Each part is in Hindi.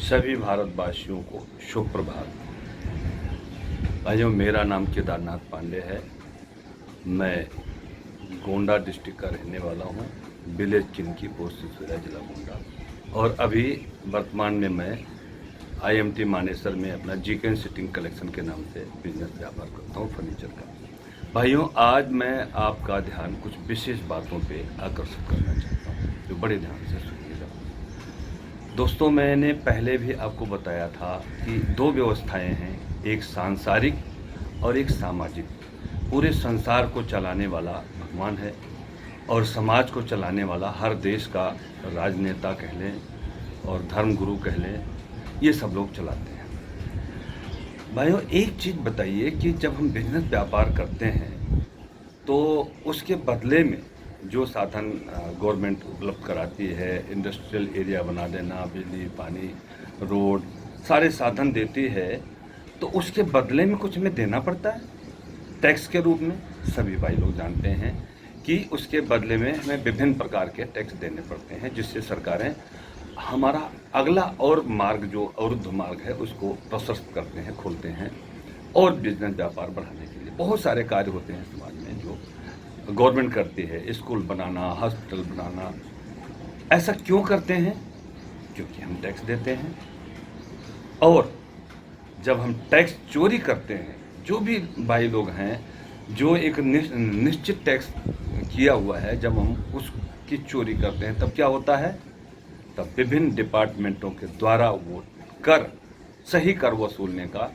सभी भारतवासियों को शुभ प्रभात। भाइयों, मेरा नाम केदारनाथ पांडे है। मैं गोंडा डिस्ट्रिक्ट का रहने वाला हूँ। विलेज चिनकी, पोस्ट सिसोदिया, जिला गोंडा। और अभी वर्तमान में मैं IMT मानेसर में अपना जीकेन सिटिंग कलेक्शन के नाम से बिजनेस व्यापार करता हूँ, फर्नीचर का। भाइयों, आज मैं आपका ध्यान कुछ विशेष बातों पे आकर्षित करना चाहता हूँ, जो बड़े ध्यान से सुनिएगा। दोस्तों, मैंने पहले भी आपको बताया था कि दो व्यवस्थाएं हैं, एक सांसारिक और एक सामाजिक। पूरे संसार को चलाने वाला भगवान है और समाज को चलाने वाला हर देश का राजनेता कह लें और धर्मगुरु कह लें, ये सब लोग चलाते हैं। भाइयों, एक चीज़ बताइए कि जब हम बिजनेस व्यापार करते हैं तो उसके बदले में जो साधन गवर्नमेंट उपलब्ध कराती है, इंडस्ट्रियल एरिया बना देना, बिजली, पानी, रोड, सारे साधन देती है, तो उसके बदले में कुछ हमें देना पड़ता है टैक्स के रूप में। सभी भाई लोग जानते हैं कि उसके बदले में हमें विभिन्न प्रकार के टैक्स देने पड़ते हैं, जिससे सरकारें हमारा अगला और मार्ग, जो अवरुद्ध मार्ग है, उसको प्रशस्त करते हैं, खोलते हैं और बिजनेस व्यापार बढ़ाने के लिए बहुत सारे कार्य होते हैं समाज में जो गवर्नमेंट करती है। स्कूल बनाना, हॉस्पिटल बनाना। ऐसा क्यों करते हैं? क्योंकि हम टैक्स देते हैं। और जब हम टैक्स चोरी करते हैं, जो भी भाई लोग हैं जो एक निश्चित टैक्स किया हुआ है, जब हम उसकी चोरी करते हैं तब क्या होता है? तब विभिन्न डिपार्टमेंटों के द्वारा वो सही कर वसूलने का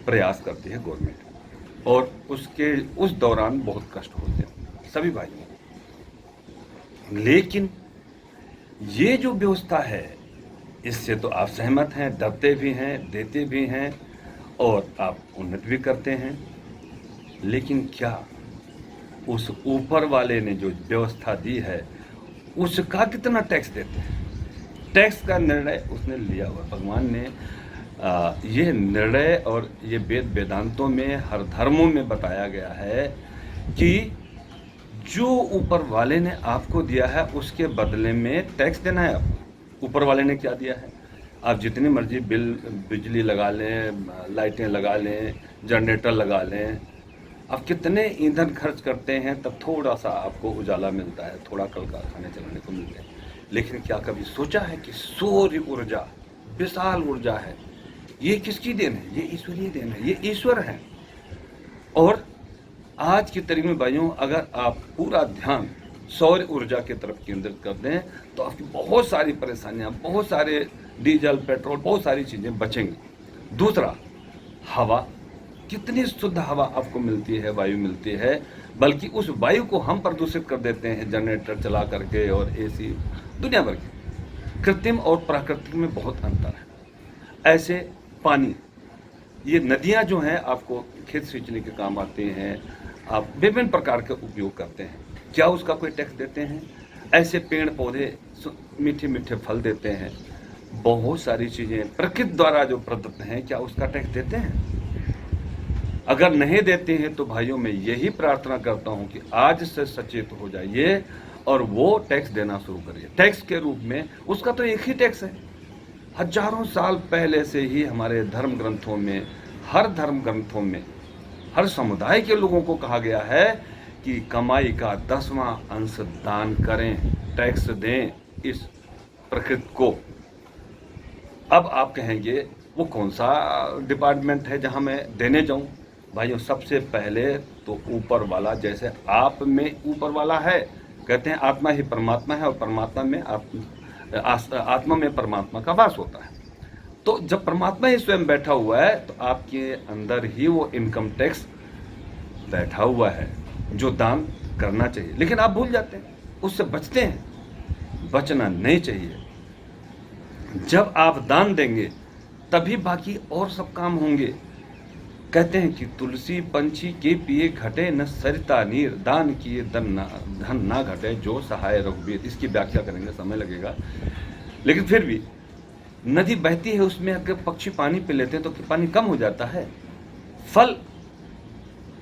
प्रयास करती है गवर्नमेंट, और उस दौरान बहुत कष्ट होते हैं सभी भाइयों को। लेकिन ये जो व्यवस्था है, इससे तो आप सहमत हैं, डरते भी हैं, देते भी हैं और आप उन्नति भी करते हैं। लेकिन क्या उस ऊपर वाले ने जो व्यवस्था दी है उसका कितना टैक्स देते हैं? टैक्स का निर्णय उसने लिया हुआ, भगवान ने ये निर्णय, और ये वेदांतों में, हर धर्मों में बताया गया है कि जो ऊपर वाले ने आपको दिया है उसके बदले में टैक्स देना है आपको। ऊपर वाले ने क्या दिया है? आप जितनी मर्जी बिजली लगा लें, लाइटें लगा लें, जनरेटर लगा लें, आप कितने ईंधन खर्च करते हैं, तब थोड़ा सा आपको उजाला मिलता है, थोड़ा कल कारखाने चलाने को मिलते हैं। लेकिन क्या कभी सोचा है कि सौर ऊर्जा, विशाल ऊर्जा है, ये किसकी देन है? ये ईश्वरीय देन है, ये ईश्वर है। और आज की तारीख में भाइयों, अगर आप पूरा ध्यान सौर ऊर्जा की तरफ केंद्रित कर दें तो आपकी बहुत सारी परेशानियां, बहुत सारे डीजल, पेट्रोल, बहुत सारी चीज़ें बचेंगी। दूसरा, हवा, कितनी शुद्ध हवा आपको मिलती है, वायु मिलती है, बल्कि उस वायु को हम प्रदूषित कर देते हैं जनरेटर चला करके और AC, दुनिया भर की। कृत्रिम और प्राकृतिक में बहुत अंतर है। ऐसे पानी, ये नदियां जो हैं आपको खेत सींचने के काम आते हैं, आप विभिन्न प्रकार के उपयोग करते हैं, क्या उसका कोई टैक्स देते हैं? ऐसे पेड़ पौधे मीठे मीठे फल देते हैं, बहुत सारी चीज़ें प्रकृति द्वारा जो प्रदत्त हैं, क्या उसका टैक्स देते हैं? अगर नहीं देते हैं तो भाइयों, मैं यही प्रार्थना करता हूं कि आज से सचेत हो जाइए और वो टैक्स देना शुरू करिए। टैक्स के रूप में उसका तो एक ही टैक्स है। हजारों साल पहले से ही हमारे धर्म ग्रंथों में, हर धर्म ग्रंथों में, हर समुदाय के लोगों को कहा गया है कि कमाई का 10वां अंश दान करें, टैक्स दें इस प्रकृति को। अब आप कहेंगे वो कौन सा डिपार्टमेंट है जहां मैं देने जाऊं? भाइयों, सबसे पहले तो ऊपर वाला, जैसे आप में ऊपर वाला है, कहते हैं आत्मा ही परमात्मा है और परमात्मा में आत्मा में परमात्मा का वास होता है। तो जब परमात्मा ही स्वयं बैठा हुआ है तो आपके अंदर ही वो इनकम टैक्स बैठा हुआ है जो दान करना चाहिए। लेकिन आप भूल जाते हैं, उससे बचते हैं। बचना नहीं चाहिए। जब आप दान देंगे तभी बाकी और सब काम होंगे। कहते हैं कि तुलसी पंछी के पिए घटे न सरिता नीर, दान किए धन ना घटे जो सहाय रघुबीर। इसकी व्याख्या करेंगे, समय लगेगा। लेकिन फिर भी नदी बहती है, उसमें अगर पक्षी पानी पी लेते हैं तो पानी कम हो जाता है। फल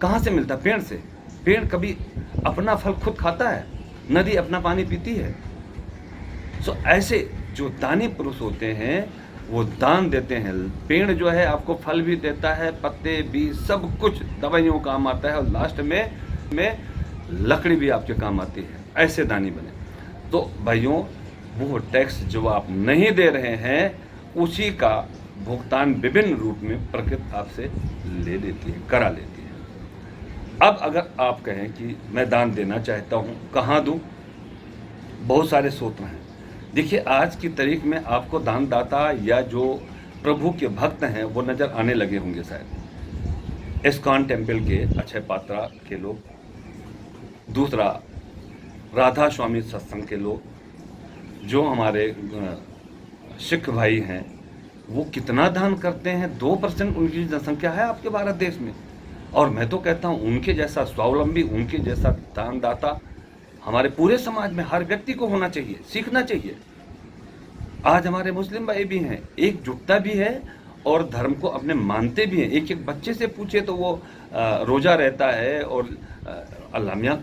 कहाँ से मिलता है? पेड़ से। पेड़ कभी अपना फल खुद खाता है? नदी अपना पानी पीती है? सो ऐसे जो दानी पुरुष होते हैं वो दान देते हैं। पेड़ जो है आपको फल भी देता है, पत्ते बीज सब कुछ दवाइयों काम आता है, और लास्ट में लकड़ी भी आपके काम आती है। ऐसे दानी बने। तो भाइयों, वो टैक्स जो आप नहीं दे रहे हैं उसी का भुगतान विभिन्न रूप में प्रकृति आपसे ले लेती है, करा लेती है। अब अगर आप कहें कि मैं दान देना चाहता हूँ, कहाँ दूँ? बहुत सारे स्रोत हैं। देखिए, आज की तारीख में आपको दानदाता या जो प्रभु के भक्त हैं वो नज़र आने लगे होंगे शायद। इस्कॉन टेम्पल के अक्षय पात्रा के लोग, दूसरा राधा स्वामी सत्संग के लोग, जो हमारे सिख भाई हैं वो कितना दान करते हैं। 2% उनकी जनसंख्या है आपके भारत देश में। और मैं तो कहता हूँ उनके जैसा स्वावलंबी, उनके जैसा दानदाता हमारे पूरे समाज में हर व्यक्ति को होना चाहिए, सीखना चाहिए। आज हमारे मुस्लिम भाई भी हैं, एकजुटता भी है और धर्म को अपने मानते भी हैं। एक एक बच्चे से पूछे तो वो रोज़ा रहता है और अल्लाह मियां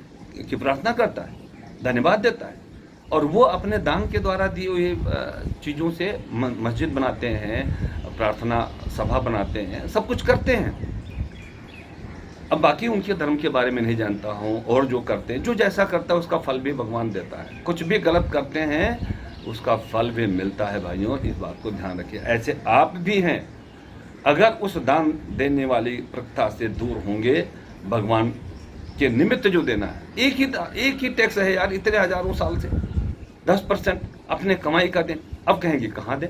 की प्रार्थना करता है, धन्यवाद देता है, और वो अपने दान के द्वारा दी हुई चीज़ों से मस्जिद बनाते हैं, प्रार्थना सभा बनाते हैं, सब कुछ करते हैं। अब बाकी उनके धर्म के बारे में नहीं जानता हूँ, और जो करते हैं, जो जैसा करता है उसका फल भी भगवान देता है। कुछ भी गलत करते हैं उसका फल भी मिलता है। भाइयों, इस बात को ध्यान रखिए। ऐसे आप भी हैं, अगर उस दान देने वाली प्रथा से दूर होंगे, भगवान के निमित्त जो देना है, एक ही टैक्स है यार, इतने हजारों साल से 10% अपने कमाई का दें। अब कहेंगे कहाँ दें?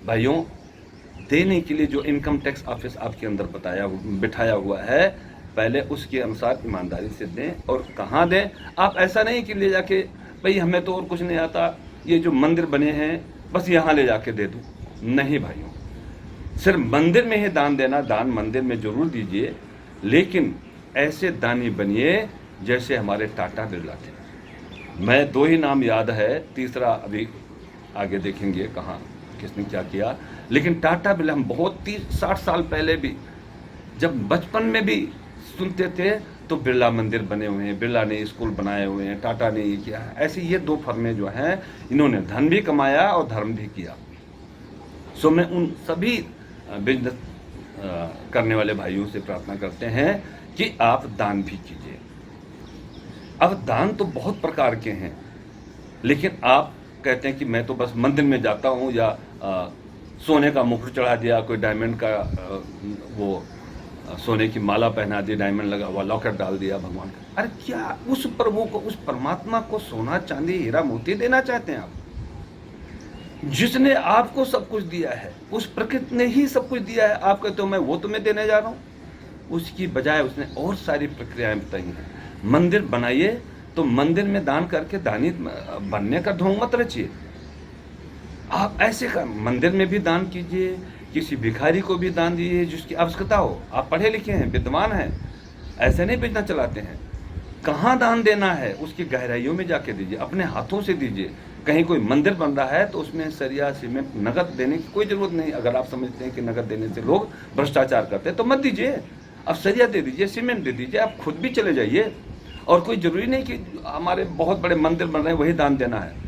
भाइयों, देने के लिए जो इनकम टैक्स ऑफिस आपके अंदर बिठाया हुआ है, पहले उसके अनुसार ईमानदारी से दें। और कहाँ दें? आप ऐसा नहीं कि ले जाके, भाई हमें तो और कुछ नहीं आता, ये जो मंदिर बने हैं बस यहाँ ले जाके दे दूँ। नहीं भाइयों, सिर्फ मंदिर में ही दान देना, दान मंदिर में जरूर दीजिए, लेकिन ऐसे दानी बनिए जैसे हमारे टाटा बिरला थे। मैं 2 ही नाम याद है, तीसरा अभी आगे देखेंगे कहाँ किसने क्या किया। लेकिन टाटा बिरला हम बहुत 30-60 साल पहले भी जब बचपन में भी सुनते थे तो बिरला मंदिर बने हुए हैं, बिरला ने स्कूल बनाए हुए हैं, टाटा ने ये किया। ऐसे ये 2 फर्में जो हैं, इन्होंने धन भी कमाया और धर्म भी किया। सो मैं उन सभी बिजनेस करने वाले भाइयों से प्रार्थना करते हैं कि आप दान भी कीजिए। अब दान तो बहुत प्रकार के हैं, लेकिन आप कहते हैं कि मैं तो बस मंदिर में जाता हूँ, या सोने का मुकुट चढ़ा दिया, कोई डायमंड का वो सोने की माला पहना दी, डायमंड लगा हुआ लॉकेट डाल दिया भगवान का। अरे क्या उस प्रभु को, उस परमात्मा को सोना चांदी हीरा मोती देना चाहते हैं आप? जिसने आपको सब कुछ दिया है, उस प्रकृति ने ही सब कुछ दिया है। आप कहते हो मैं वो तुम्हें देने जा रहा हूँ, उसकी बजाय उसने और सारी प्रक्रियाएं बताई हैं। मंदिर बनाइए तो मंदिर में दान करके दानी बनने का ढोंग मत रचिए। आप ऐसे का मंदिर में भी दान कीजिए, किसी भिखारी को भी दान दीजिए जिसकी आवश्यकता हो। आप पढ़े लिखे हैं, विद्वान हैं, ऐसे नहीं बिजनेस चलाते हैं। कहाँ दान देना है उसकी गहराइयों में जाके दीजिए, अपने हाथों से दीजिए। कहीं कोई मंदिर बन रहा है तो उसमें सरिया सीमेंट नगद देने की कोई जरूरत नहीं। अगर आप समझते हैं कि नगद देने से लोग भ्रष्टाचार करते हैं तो मत दीजिए, आप सरिया दे दीजिए, सीमेंट दे दीजिए, आप खुद भी चले जाइए। और कोई जरूरी नहीं कि हमारे बहुत बड़े मंदिर बन रहे हैं वही दान देना है।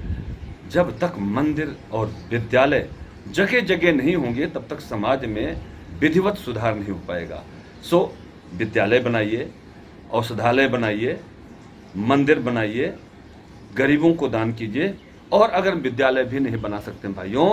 जब तक मंदिर और विद्यालय जगह जगह नहीं होंगे तब तक समाज में विधिवत सुधार नहीं हो पाएगा। सो विद्यालय बनाइए, औषधालय बनाइए, मंदिर बनाइए, गरीबों को दान कीजिए। और अगर विद्यालय भी नहीं बना सकते भाइयों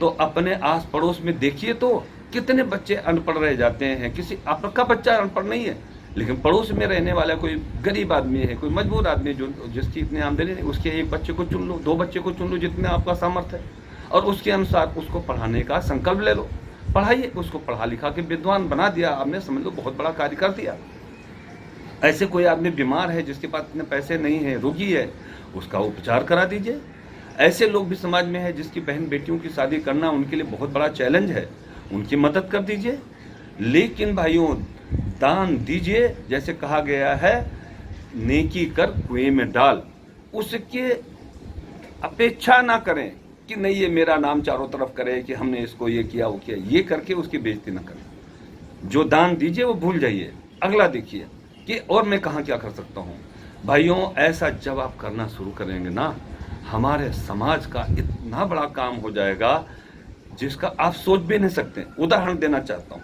तो अपने आस पड़ोस में देखिए तो कितने बच्चे अनपढ़ रह जाते हैं। किसी आपका बच्चा अनपढ़ नहीं है, लेकिन पड़ोस में रहने वाला कोई गरीब आदमी है, कोई मजबूर आदमी जो जिसकी इतनी आमदनी नहीं, उसके एक बच्चे को चुन लो, 2 बच्चे को चुन लो, जितने आपका सामर्थ्य है, और उसके अनुसार उसको पढ़ाने का संकल्प ले लो। पढ़ाइए, उसको पढ़ा लिखा के विद्वान बना दिया आपने, समझ लो बहुत बड़ा कार्य कर दिया। ऐसे कोई आदमी बीमार है जिसके पास इतने पैसे नहीं है, रोगी है, उसका उपचार करा दीजिए। ऐसे लोग भी समाज में है जिसकी बहन बेटियों की शादी करना उनके लिए बहुत बड़ा चैलेंज है, उनकी मदद कर दीजिए। लेकिन भाइयों, दान दीजिए, जैसे कहा गया है, नेकी कर कुएं में डाल। उसके अपेक्षा ना करें कि नहीं ये मेरा नाम चारों तरफ करे कि हमने इसको ये किया वो किया, ये करके उसकी बेइज्जती ना करें। जो दान दीजिए वो भूल जाइए, अगला देखिए कि और मैं कहाँ क्या कर सकता हूँ। भाइयों, ऐसा जब आप करना शुरू करेंगे ना, हमारे समाज का इतना बड़ा काम हो जाएगा। जिसका आप सोच भी नहीं सकते। उदाहरण देना चाहता हूँ,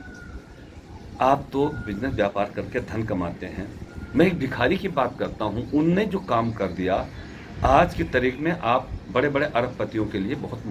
आप तो बिजनेस व्यापार करके धन कमाते हैं, मैं एक भिखारी की बात करता हूँ, उनने जो काम कर दिया आज की तारीख में आप बड़े बड़े अरबपतियों के लिए बहुत